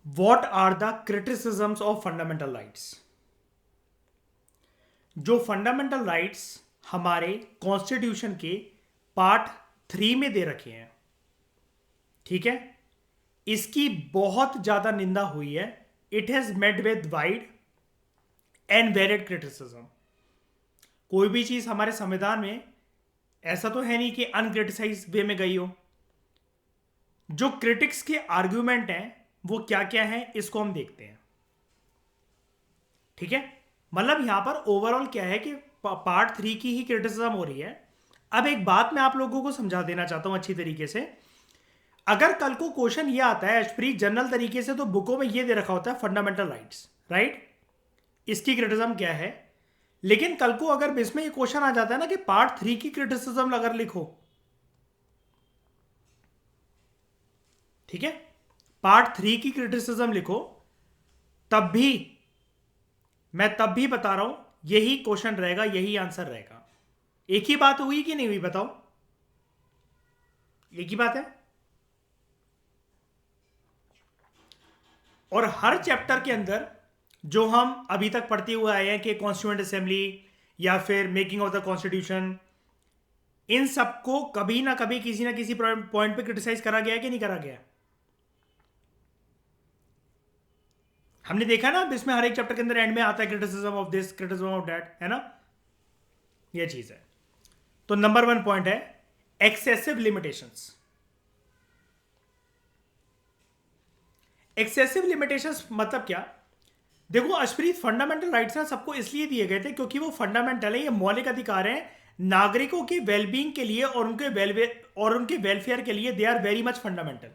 What are the criticisms of fundamental rights. जो fundamental rights हमारे constitution के part 3 में दे रखे हैं, ठीक है, इसकी बहुत ज्यादा निंदा हुई है। It has met with wide and varied criticism. कोई भी चीज हमारे संविधान में ऐसा तो है नहीं कि अनक्रिटिसाइज वे में गई हो। जो क्रिटिक्स के आर्ग्यूमेंट हैं वो क्या क्या है, इसको हम देखते हैं, ठीक है। मतलब यहां पर ओवरऑल क्या है कि पार्ट 3 की ही क्रिटिसिज्म हो रही है। अब एक बात मैं आप लोगों को समझा देना चाहता हूं अच्छी तरीके से। अगर कल को क्वेश्चन ये आता है एज जनरल तरीके से, तो बुकों में ये दे रखा होता है फंडामेंटल राइट्स, राइट, इसकी क्रिटिसिज्म क्या है। लेकिन कल को अगर इसमें ये क्वेश्चन आ जाता है ना कि पार्ट 3 की क्रिटिसिज्म अगर लिखो, ठीक है, पार्ट 3 की क्रिटिसिज्म लिखो, तब भी मैं तब भी बता रहा हूं यही क्वेश्चन रहेगा, यही आंसर रहेगा। एक ही बात हुई कि नहीं हुई, बताओ। एक ही बात है। और हर चैप्टर के अंदर जो हम अभी तक पढ़ते हुए आए हैं कि कॉन्स्टिट्यूएंट असेंबली या फिर मेकिंग ऑफ द कॉन्स्टिट्यूशन, इन सबको कभी ना कभी किसी ना किसी पॉइंट पे क्रिटिसाइज करा गया है कि नहीं करा गया। हमने देखा ना, इसमें हर एक चैप्टर के अंदर एंड में आता है criticism of this, criticism of that, है ना, ये चीज है। तो नंबर 1 पॉइंट है एक्सेसिव लिमिटेशंस। एक्सेसिव लिमिटेशंस मतलब क्या? देखो अशप्रीत, फंडामेंटल राइट्स ना सबको इसलिए दिए गए थे क्योंकि वो फंडामेंटल है, ये मौलिक अधिकार हैं नागरिकों की वेलबींग के लिए और उनके वेलफेयर के लिए। They are very much fundamental,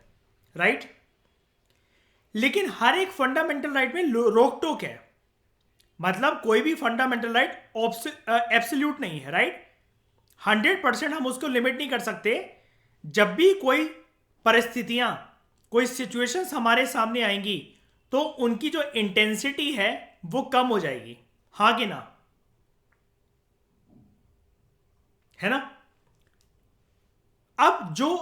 right. लेकिन हर एक फंडामेंटल राइट में रोक टोक है। मतलब कोई भी फंडामेंटल राइट एब्सोल्यूट नहीं है, राइट। 100% हम उसको लिमिट नहीं कर सकते। जब भी कोई परिस्थितियां, कोई सिचुएशंस हमारे सामने आएंगी तो उनकी जो इंटेंसिटी है वो कम हो जाएगी, हाँ कि ना, है ना। अब जो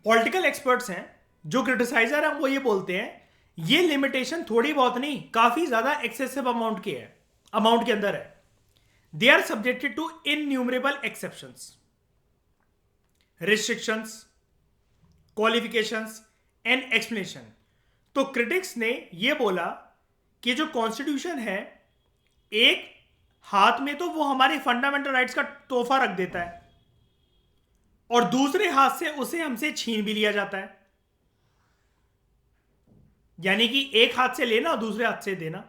पॉलिटिकल एक्सपर्ट्स हैं, जो क्रिटिसाइजर हैं, वो ये बोलते हैं ये लिमिटेशन थोड़ी बहुत नहीं, काफी ज्यादा एक्सेसिव अमाउंट के अंदर है। They are subjected to innumerable exceptions, restrictions, qualifications and explanation. तो क्रिटिक्स ने यह बोला कि जो कॉन्स्टिट्यूशन है, एक हाथ में तो वो हमारे फंडामेंटल राइट्स का तोहफा रख देता है और दूसरे हाथ से उसे हमसे छीन भी लिया जाता है। यानी कि एक हाथ से लेना और दूसरे हाथ से देना,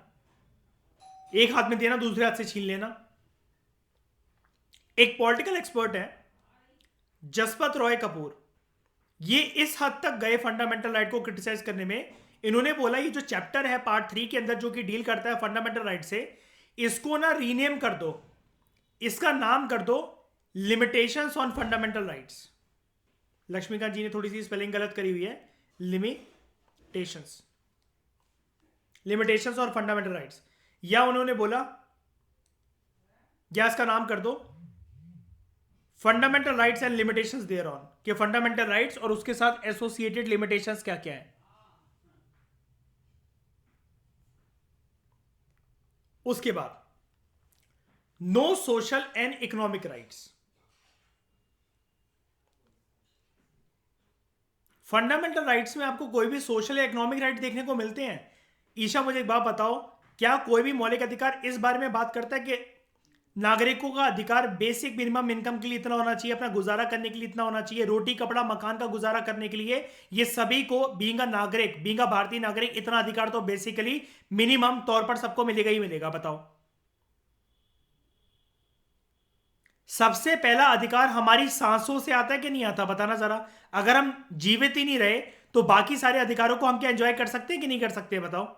एक हाथ में देना दूसरे हाथ से छीन लेना। एक पॉलिटिकल एक्सपर्ट है जसपत रॉय कपूर, ये इस हद तक गए फंडामेंटल राइट को क्रिटिसाइज करने में। इन्होंने बोला ये जो चैप्टर है पार्ट 3 के अंदर जो कि डील करता है फंडामेंटल राइट से, इसको ना रीनेम कर दो, इसका नाम कर दो limitations on fundamental rights. Laxmikant ji ने थोड़ी सी स्पेलिंग गलत करी हुई है, लिमिटेशंस, लिमिटेशंस और फंडामेंटल राइट्स। या उन्होंने बोला, या इसका नाम कर दो fundamental rights and limitations there on, कि फंडामेंटल राइट्स और उसके साथ एसोसिएटेड लिमिटेशंस क्या क्या है। उसके बाद no social and economic rights. Fundamental rights में आपको कोई भी सोशल या इकोनॉमिक राइट देखने को मिलते हैं? ईशा, मुझे एक बात बताओ, क्या कोई भी मौलिक अधिकार इस बारे में बात करता है कि नागरिकों का अधिकार बेसिक मिनिमम इनकम के लिए इतना होना चाहिए, अपना गुजारा करने के लिए इतना होना चाहिए, रोटी कपड़ा मकान का गुजारा करने के लिए, ये सभी को बीइंग अ नागरिक, बीइंग अ भारतीय नागरिक, इतना अधिकार तो बेसिकली मिनिमम तौर पर सबको मिलेगा ही मिलेगा। बताओ, सबसे पहला अधिकार हमारी सांसों से आता है कि नहीं आता, बताना जरा। अगर हम जीवित ही नहीं रहे तो बाकी सारे अधिकारों को हम क्या एंजॉय कर सकते हैं कि नहीं कर सकते, बताओ।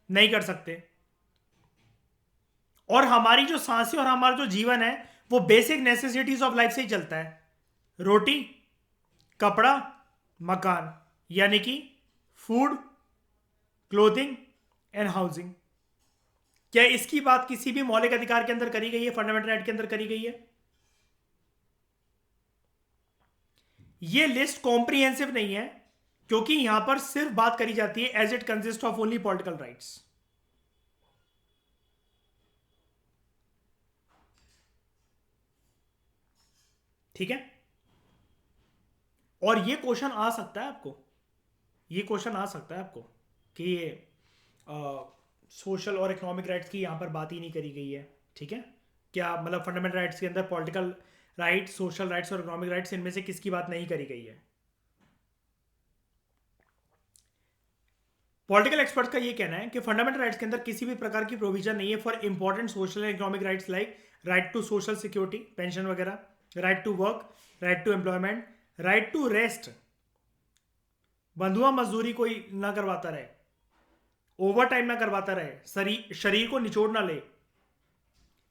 नहीं कर सकते। और हमारी जो सांसें और हमारा जो जीवन है वो बेसिक नेसेसिटीज ऑफ लाइफ से ही चलता है, रोटी कपड़ा मकान, यानी कि फूड, क्लोथिंग एंड हाउसिंग। क्या इसकी बात किसी भी मौलिक अधिकार के अंदर करी गई है, फंडामेंटल राइट के अंदर करी गई है? ये लिस्ट कॉम्प्रिहेंसिव नहीं है, क्योंकि यहां पर सिर्फ बात करी जाती है as it consist of only political rights. ठीक है। और ये क्वेश्चन आ सकता है आपको, ये क्वेश्चन आ सकता है आपको कि ये सोशल और इकोनॉमिक राइट्स की यहां पर बात ही नहीं करी गई है। ठीक है, क्या मतलब फंडामेंटल राइट्स के अंदर पॉलिटिकल राइट्स, सोशल राइट्स और इकोनॉमिक राइट्स, इनमें से किसकी बात नहीं करी गई है? पॉलिटिकल एक्सपर्ट्स का ये कहना है कि फंडामेंटल राइट्स के अंदर किसी भी प्रकार की प्रोविजन नहीं है for important social and economic rights like right to social security, pension वगैरह, right to work, right to employment, right to rest, बंधुआ मजदूरी कोई ना करवाता रहे, ओवर टाइम ना करवाता रहे, शरीर को निचोड़ ना ले,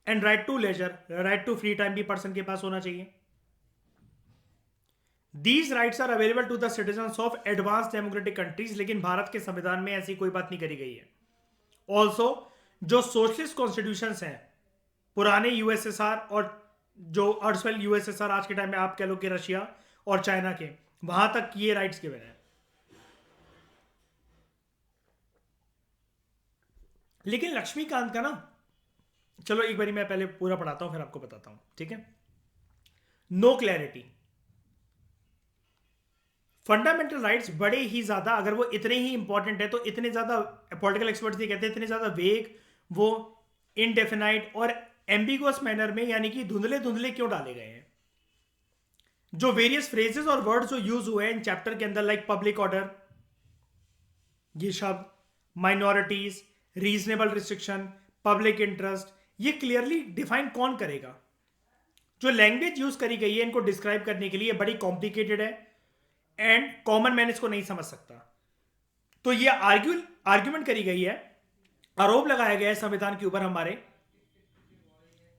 and right to leisure, right to free time भी पर्सन के पास होना चाहिए। These rights are available to the citizens of advance democratic countries, लेकिन भारत के संविधान में ऐसी कोई बात नहीं करी गई है। ऑल्सो जो सोशलिस्ट कॉन्स्टिट्यूशन हैं पुराने यूएसएसआर और जो अर्सवेल यूएसएसआर, आज के टाइम में आप कह लो कि रशिया और चाइना के, वहां तक ये राइट्स गिवन है। लेकिन लक्ष्मीकांत का ना, चलो एक बारी मैं पहले पूरा पढ़ाता हूं फिर आपको बताता हूं। ठीक है। नो क्लैरिटी, फंडामेंटल राइट्स बड़े ही ज्यादा, अगर वो इतने ही इंपॉर्टेंट है तो इतने ज्यादा, पॉलिटिकल एक्सपर्ट्स ये कहते हैं इतने ज्यादा वेग, वो इनडेफिनाइट और एम्बिगुअस मैनर में, यानी कि धुंधले धुंधले क्यों डाले गए हैं? जो वेरियस फ्रेजेस और वर्ड्स जो यूज हुए हैं इन चैप्टर के अंदर, लाइक पब्लिक ऑर्डर, ये शब्द, minorities, reasonable restriction, public interest, ये क्लियरली डिफाइन कौन करेगा? जो लैंग्वेज यूज करी गई है इनको डिस्क्राइब करने के लिए बड़ी कॉम्प्लिकेटेड है एंड कॉमन मैन इसको नहीं समझ सकता। तो ये आर्ग्यूमेंट करी गई है, आरोप लगाया गया है संविधान के ऊपर हमारे,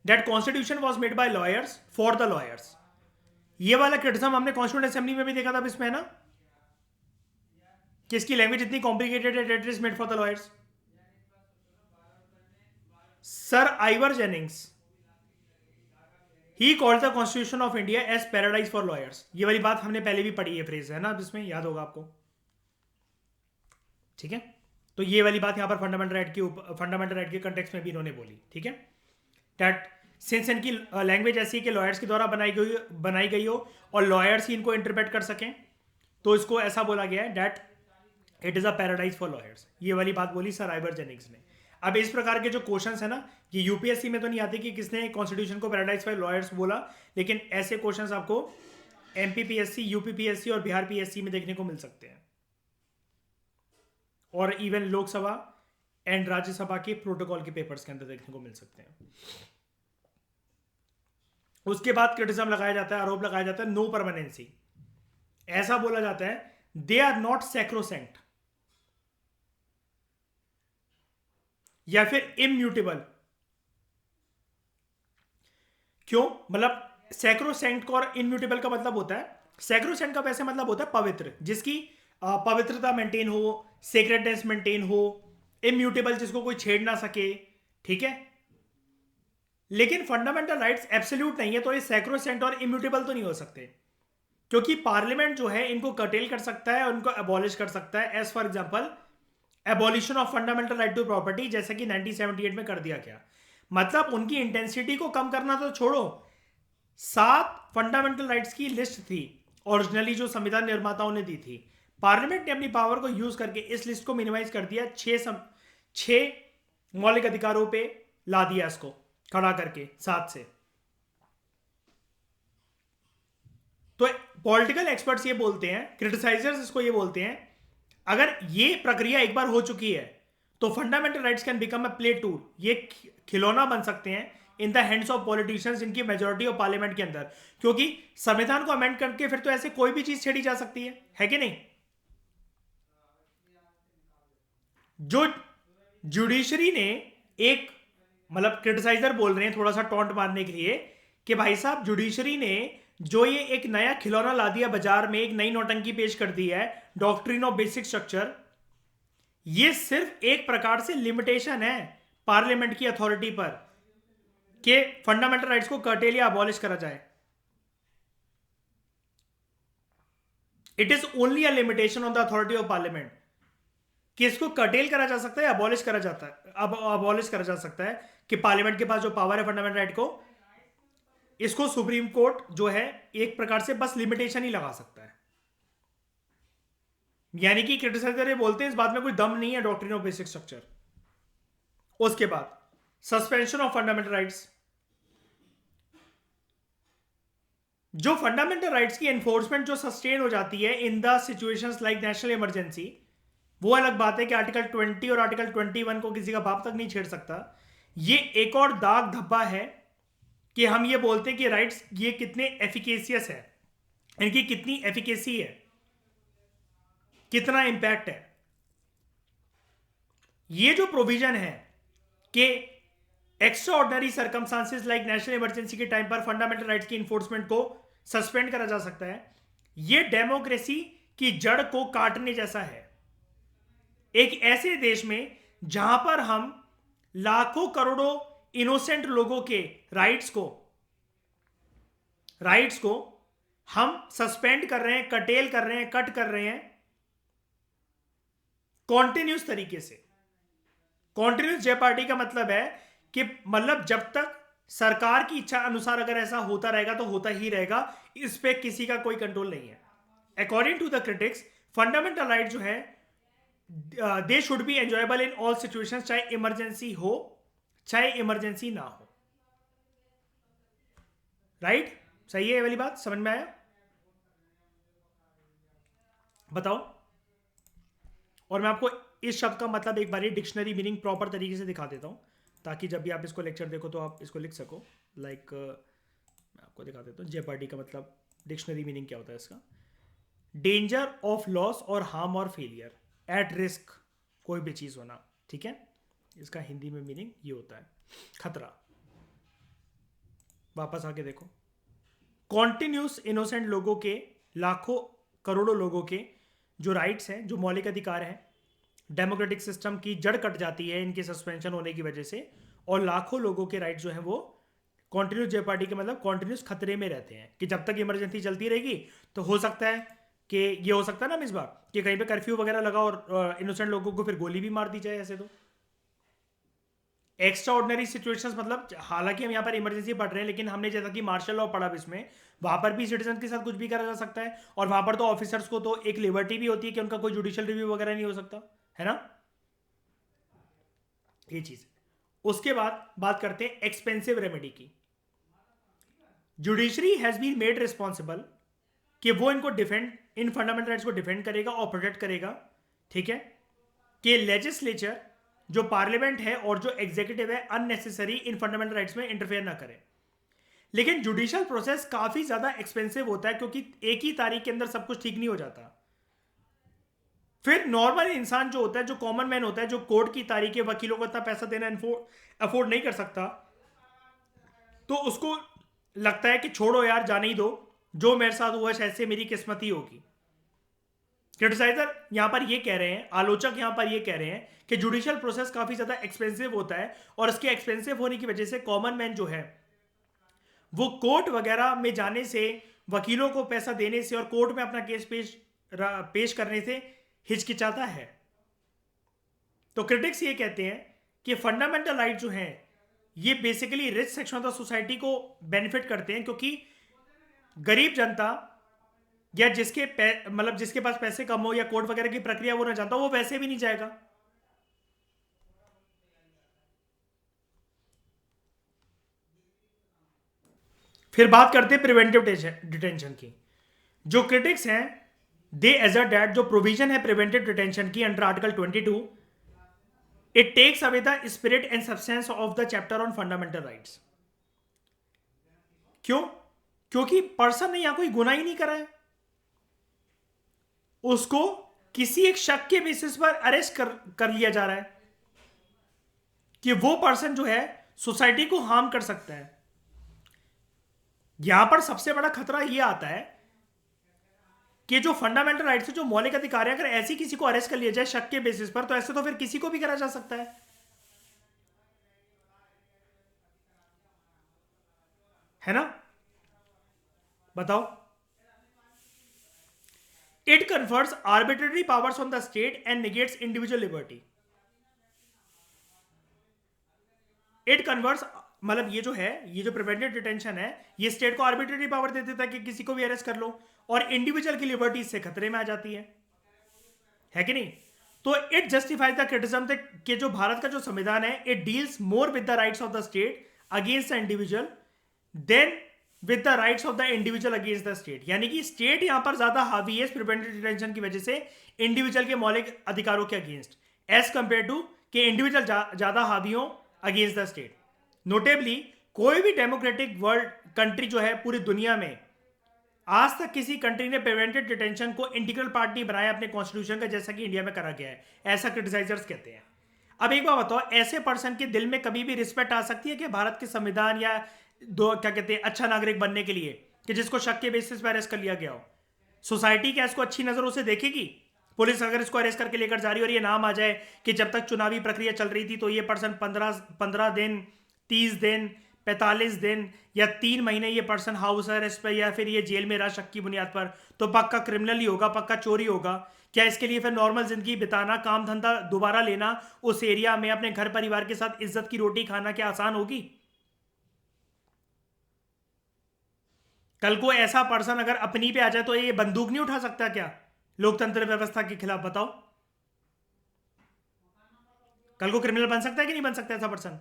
that constitution was made by lawyers for the lawyers. ये वाला क्रिटिसिज्म हमने कॉन्स्टिट्यूंट असेंबली में भी देखा था इसमें ना, कि इसकी लैंग्वेज इतनी कॉम्प्लिकेटेड है, that is made for the lawyers. Sir Ivor Jennings, he called the constitution of India as paradise for lawyers. ये वाली बात हमने पहले भी पढ़ी है, फ्रेज है ना जिसमें, याद होगा आपको। ठीक है। तो ये वाली बात यहां पर फंडामेंटल राइट के कंटेक्स्ट में भी इन्होंने बोली। ठीक है, दैट सिंस इनकी लैंग्वेज ऐसी है कि लॉयर्स के द्वारा बनाई गई हो और लॉयर्स ही इनको इंटरप्रेट कर सकें, तो इसको ऐसा बोला गया है that it is a paradise for lawyers. ये वाली बात बोली सर आइवर जेनिंग्स ने। अब इस प्रकार के जो क्वेश्चंस है ना, ये यूपीएससी में तो नहीं आते कि किसने कॉन्स्टिट्यूशन को पैराडाइज फॉर लॉयर्स बोला, लेकिन ऐसे क्वेश्चंस आपको एमपीपीएससी, यूपीपीएससी और बिहार पीएससी में देखने को मिल सकते हैं, और इवन लोकसभा एंड राज्यसभा के प्रोटोकॉल के पेपर्स के अंदर देखने को मिल सकते हैं। उसके बाद क्रिटिसिज्म लगाया जाता है, आरोप लगाया जाता है नो परमानेंसी। ऐसा बोला जाता है दे आर नॉट सैक्रोसेंट या फिर इम्यूटेबल। क्यों? मतलब सैक्रोसेंट और इम्यूटेबल का मतलब होता है, सैक्रोसेंट का वैसे मतलब होता है पवित्र, जिसकी पवित्रता मेंटेन हो, सेक्रेटनेस मेंटेन हो। इम्यूटेबल जिसको कोई छेड़ ना सके। ठीक है। लेकिन फंडामेंटल राइट्स एब्सोल्यूट नहीं है, तो ये सैक्रोसेंट और इम्यूटेबल तो नहीं हो सकते, क्योंकि पार्लियामेंट जो है इनको कर्टेल कर सकता है, उनको एबॉलिश कर सकता है। As for example abolition of fundamental right to property, जैसा कि 1978 में कर दिया गया। मतलब उनकी इंटेंसिटी को कम करना तो छोड़ो, 7 फंडामेंटल राइट्स की लिस्ट थी ओरिजिनली जो संविधान निर्माताओं ने दी थी। पार्लियामेंट ने अपनी पावर को यूज करके इस लिस्ट को मिनिमाइज कर दिया, 6 मौलिक अधिकारों पे ला दिया, इसको खड़ा करके 7 से। तो पॉलिटिकल एक्सपर्ट्स ये बोलते हैं, क्रिटिसाइजर्स इसको ये बोलते हैं, अगर ये प्रक्रिया एक बार हो चुकी है तो fundamental rights can become a play tool, ये खिलौना बन सकते हैं in the hands of politicians, इनकी मेजोरिटी ऑफ पार्लियामेंट के अंदर। क्योंकि संविधान को अमेंड करके फिर तो ऐसे कोई भी चीज छेड़ी जा सकती है कि नहीं? जो जुडिशरी ने एक, मतलब क्रिटिसाइजर बोल रहे हैं थोड़ा सा टॉन्ट मारने के लिए, कि भाई साहब जुडिशरी ने जो ये एक नया खिलौना ला दिया बाजार में, एक नई नौटंकी पेश कर दी है, डॉक्ट्रिन ऑफ बेसिक स्ट्रक्चर, ये सिर्फ एक प्रकार से लिमिटेशन है पार्लियामेंट की अथॉरिटी पर कि फंडामेंटल राइट्स को कर्टेल या अबॉलिश करा जाए। It is only a limitation on the authority of parliament कि इसको कर्टेल करा जा सकता है, अबॉलिश करा जाता है, अब अबॉलिश करा जा सकता है कि पार्लियामेंट के पास जो पावर है फंडामेंटल राइट को, इसको सुप्रीम कोर्ट जो है एक प्रकार से बस लिमिटेशन ही लगा सकता है। यानी कि क्रिटिसाइजर ये बोलते हैं इस बात में कोई दम नहीं है डॉक्ट्रिन ऑफ बेसिक स्ट्रक्चर। उसके बाद सस्पेंशन ऑफ फंडामेंटल राइट्स। जो फंडामेंटल राइट्स की एनफोर्समेंट जो सस्टेन हो जाती है in the situations like national emergency, वो अलग बात है कि आर्टिकल 20 और आर्टिकल 21 को किसी का बाप तक नहीं छेड़ सकता। ये एक और दाग धब्बा है कि हम ये बोलते हैं कि राइट्स ये कितने एफिकेसियस है, इनकी कितनी एफिकेसी है, कितना इंपैक्ट है। ये जो प्रोविजन है कि extra ordinary circumstances like national emergency के टाइम पर फंडामेंटल राइट्स की इन्फोर्समेंट को सस्पेंड करा जा सकता है, ये डेमोक्रेसी की जड़ को काटने जैसा है। एक ऐसे देश में जहां पर हम लाखों करोड़ों इनोसेंट लोगों के राइट्स को हम सस्पेंड कर रहे हैं, कटेल कर रहे हैं, कट कर रहे हैं कॉन्टिन्यूस तरीके से। कॉन्टिन्यूस जेपार्डी का मतलब है कि मतलब जब तक सरकार की इच्छा अनुसार अगर ऐसा होता रहेगा तो होता ही रहेगा, इस पे किसी का कोई कंट्रोल नहीं है। According to the critics fundamental right जो है they should be enjoyable in all situations, चाहे इमरजेंसी हो चाहे इमरजेंसी ना हो। राइट? सही है ये वाली बात? समझ में आया? बताओ। और मैं आपको इस शब्द का मतलब एक बार डिक्शनरी मीनिंग प्रॉपर तरीके से दिखा देता हूं, ताकि जब भी आप इसको लेक्चर देखो तो आप इसको लिख सको। लाइक मैं आपको दिखा देता हूँ जेपार्डी का मतलब डिक्शनरी मीनिंग क्या होता है इसका। डेंजर ऑफ लॉस और हार्म और फेलियर, एट रिस्क कोई भी चीज होना, ठीक है। इसका हिंदी में मीनिंग ये होता है खतरा। वापस आके देखो, कॉन्टिन्यूस इनोसेंट लोगों के, लाखों करोड़ों लोगों के जो राइट्स हैं, जो मौलिक अधिकार हैं, डेमोक्रेटिक सिस्टम की जड़ कट जाती है इनके सस्पेंशन होने की वजह से, और लाखों लोगों के राइट जो हैं वो कॉन्टिन्यूस जेपार्डी के मतलब कॉन्टिन्यूस खतरे में रहते हैं कि जब तक इमरजेंसी चलती रहेगी तो हो सकता है कि ये हो सकता है ना इस बार कि कहीं पे कर्फ्यू वगैरह लगा और इनोसेंट लोगों को फिर गोली भी मार दी जाए। ऐसे तो एक्स्ट्रा ऑर्डिनरी सिचुएशंस मतलब हालांकि हम यहाँ पर इमरजेंसी पढ़ रहे हैं, लेकिन हमने जैसा कि मार्शल लॉ पढ़ा इसमें, वहां पर भी सिटीजन के साथ कुछ भी करा जा सकता है। और वहां पर तो ऑफिसर्स को तो एक लिबर्टी भी होती है कि उनका कोई जुडिशियल रिव्यू वगैरह नहीं हो सकता, है ना। ये चीज। उसके बाद बात करते हैं एक्सपेंसिव रेमेडी की। Judiciary has been made responsible कि वो इनको डिफेंड, इन फंडामेंटल राइट्स को डिफेंड करेगा और प्रोटेक्ट करेगा, ठीक है। कि लेजिस्लेचर जो पार्लियामेंट है और जो एग्जीक्यूटिव है अननेसेसरी इन फंडामेंटल राइट्स में इंटरफेयर ना करे। लेकिन जुडिशियल प्रोसेस काफी ज्यादा एक्सपेंसिव होता है क्योंकि एक ही तारीख के अंदर सब कुछ ठीक नहीं हो जाता। फिर नॉर्मल इंसान जो होता है, जो कॉमन मैन होता है, जो कोर्ट की तारीखें, वकीलों को इतना पैसा देना अफोर्ड नहीं कर सकता, तो उसको लगता है कि छोड़ो यार, जाने ही दो, जो मेरे साथ हुआ शायद से मेरी किस्मत ही होगी। क्रिटिसाइजर यहां पर ये कह रहे हैं, आलोचक यहां पर ये कह रहे हैं कि जुडिशियल प्रोसेस काफी ज्यादा एक्सपेंसिव होता है और इसके एक्सपेंसिव होने की वजह से कॉमन मैन जो है वो कोर्ट वगैरह में जाने से, वकीलों को पैसा देने से और कोर्ट में अपना केस पेश करने से हिचकिचाता है। तो क्रिटिक्स ये कहते हैं कि फंडामेंटल राइट जो है ये basically rich section of the society को बेनिफिट करते हैं, क्योंकि गरीब जनता या मतलब जिसके पास पैसे कम हो या कोर्ट वगैरह की प्रक्रिया वो ना जानता, वो वैसे भी नहीं जाएगा। फिर बात करते हैं प्रिवेंटिव डिटेंशन की। जो क्रिटिक्स हैं दे एजर्ट दैट जो प्रोविजन है प्रिवेंटिव डिटेंशन की under article 22, it takes away the spirit and substance of the chapter on fundamental rights. क्यों? क्योंकि पर्सन ने यहां कोई गुनाह ही नहीं करा है, उसको किसी एक शक के बेसिस पर अरेस्ट कर लिया जा रहा है कि वो पर्सन जो है सोसाइटी को हार्म कर सकता है। यहां पर सबसे बड़ा खतरा यह आता है कि जो फंडामेंटल राइट्स है, जो मौलिक अधिकार है, अगर ऐसी किसी को अरेस्ट कर लिया जाए शक के बेसिस पर, तो ऐसे तो फिर किसी को भी करा जा सकता है ना। बताओ। It confers arbitrary powers on the state and negates individual liberty. It confers मतलब ये जो है, ये जो प्रिवेंटिव डिटेंशन है, ये स्टेट को आर्बिट्रेरी पावर दे देता है कि किसी को भी अरेस्ट कर लो, और इंडिविजुअल की लिबर्टी इससे खतरे में आ जाती है कि नहीं? तो इट जस्टिफाइज द क्रिटिसिज्म कि जो भारत का जो संविधान है, it deals more with the rights of the state against the individual than with the rights of the individual against the state. यानी कि स्टेट यहां पर ज्यादा हावी है प्रिवेंटिव डिटेंशन की वजह से इंडिविजुअल के मौलिक अधिकारों के अगेंस्ट, एज कंपेयर टू कि इंडिविजुअल ज्यादा हावी हो अगेंस्ट द स्टेट। नोटेबली कोई भी डेमोक्रेटिक वर्ल्ड कंट्री जो है पूरी दुनिया में, आज तक किसी कंट्री ने प्रिवेंटिव डिटेंशन को इंटीग्रल पार्ट नहीं बनाया अपने कॉन्स्टिट्यूशन का, जैसा कि इंडिया में करा गया है, ऐसा क्रिटिसाइजर्स कहते हैं। अब एक बात बताओ, ऐसे पर्सन के दिल में कभी भी रिस्पेक्ट आ सकती है कि भारत के संविधान या क्या कहते हैं अच्छा नागरिक बनने के लिए, कि जिसको शक के बेसिस पर अरेस्ट कर लिया गया हो? सोसाइटी क्या इसको अच्छी नजरों से देखेगी? पुलिस अगर इसको अरेस्ट करके लेकर जा रही है और ये नाम आ जाए कि जब तक चुनावी प्रक्रिया चल रही थी तो ये पर्सन 15 दिन, 30 दिन, 45 दिन या 3 महीने ये पर्सन हाउस अरेस्ट पर या फिर ये जेल में रहा शक की बुनियाद पर, तो पक्का क्रिमिनल ही होगा, पक्का चोरी होगा। क्या इसके लिए फिर नॉर्मल जिंदगी बिताना, काम धंधा दोबारा लेना, उस एरिया में अपने घर परिवार के साथ इज्जत की रोटी खाना क्या आसान होगी? कल को ऐसा पर्सन अगर अपनी पे आ जाए तो ये बंदूक नहीं उठा सकता क्या लोकतंत्र व्यवस्था के खिलाफ? बताओ, कल को क्रिमिनल बन सकता है कि नहीं बन सकता ऐसा person?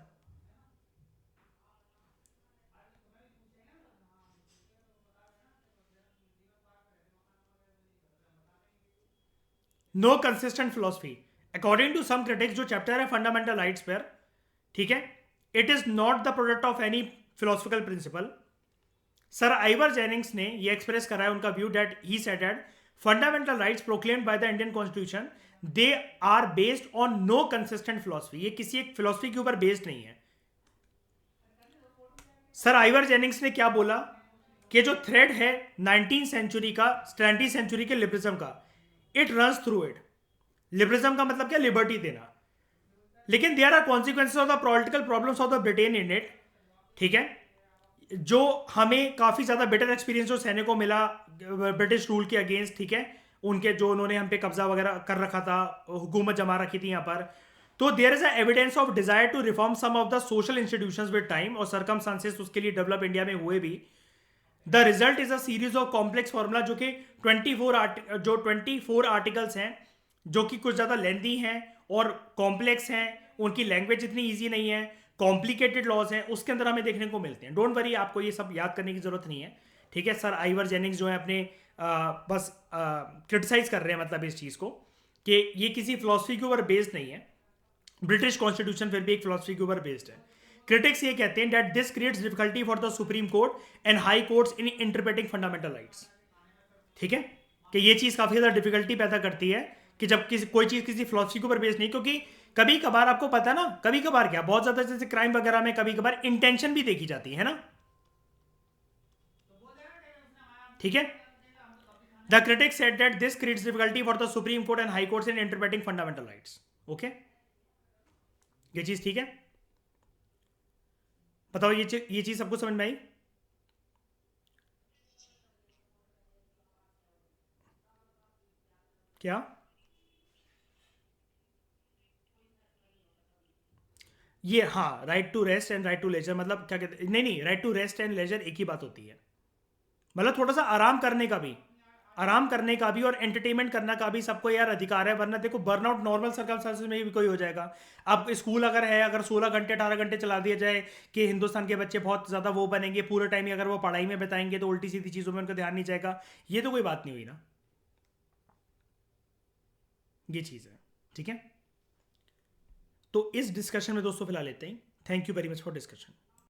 No consistent philosophy according to some critics, जो चैप्टर है फंडामेंटल राइट्स पर, ठीक है, it is not the product of any philosophical principle. Sir Ivor Jennings ने ये एक्सप्रेस करा है उनका view that he said that fundamental rights proclaimed by the Indian constitution they are based on no consistent philosophy. ये किसी एक philosophy के ऊपर बेस्ड नहीं है। सर आइवर जेनिंग्स ने क्या बोला कि जो थ्रेड है 19th सेंचुरी का, 20th सेंचुरी के लिबरलिज्म का, it runs through it. Liberalism का मतलब क्या? लिबर्टी देना। लेकिन there are consequences of the political problems of the Britain in it, ठीक है, जो हमें काफी ज्यादा बेटर एक्सपीरियंस जो सैनिकों को मिला ब्रिटिश रूल के अगेंस्ट, ठीक है, उनके जो उन्होंने हम पे कब्जा वगैरह कर रखा था, हुकूमत जमा रखी थी यहाँ पर। तो there is evidence of desire to reform some of the social institutions with time, और सर्कमस्टांसेस उसके लिए डेवलप इंडिया में हुए भी। The result is a series of complex formula, जो कि 24 आर्टिकल्स हैं, जो कि कुछ ज़्यादा लेंथी हैं और कॉम्प्लेक्स हैं, उनकी लैंग्वेज इतनी ईजी नहीं है, कॉम्प्लिकेटेड लॉज हैं, उसके अंदर हमें देखने को मिलते हैं। डोंट वरी, आपको ये सब याद करने की जरूरत नहीं है, ठीक है। सर आइवर जेनिंग्स जो है अपने बस क्रिटिसाइज कर रहे हैं मतलब इस चीज़ को, कि ये किसी फिलोसफी के ऊपर बेस्ड नहीं है। ब्रिटिश कॉन्स्टिट्यूशन फिर भी एक फिलोसफी के ऊपर बेस्ड है। क्रिटिक्स ये कहते हैं that this creates difficulty for the supreme court and high courts in interpreting fundamental rights, ठीक है, कि ये चीज़ काफ़ी ज़्यादा डिफिकल्टी पैदा करती है कि जब कोई चीज़ किसी फिलोसफी के ऊपर बेस्ड नहीं, क्योंकि कभी कभार आपको पता है ना, कभी कभार क्या, बहुत ज़्यादा जैसे क्राइम वगैरह में कभी कभार इंटेंशन भी देखी जाती है ना, ठीक है। The critic said that this creates difficulty for the supreme court and high courts in interpreting fundamental rights. Okay, ये चीज़ ठीक है। बताओ ये चीज़ सबको समझ में आई? क्या? ये हाँ, right to rest and right to leisure, मतलब क्या कहते हैं, नहीं, right to rest and leisure एक ही बात होती है। मतलब थोड़ा सा आराम करने का भी, और एंटरटेनमेंट करने का भी सबको यार अधिकार है। वरना देखो बर्नआउट नॉर्मल सर्कमस्टांसेस में भी कोई हो जाएगा। अब स्कूल अगर है, अगर 16 घंटे 18 घंटे चला दिया जाए कि हिंदुस्तान के बच्चे बहुत ज़्यादा वो बनेंगे, पूरे टाइम अगर वो पढ़ाई में बिताएंगे तो उल्टी सीधी चीज़ों में उनका ध्यान नहीं जाएगा, ये तो कोई बात नहीं हुई ना, ये चीज़ है, ठीक है। तो इस डिस्कशन में दोस्तों फिलहाल लेते हैं। Thank you very much for discussion.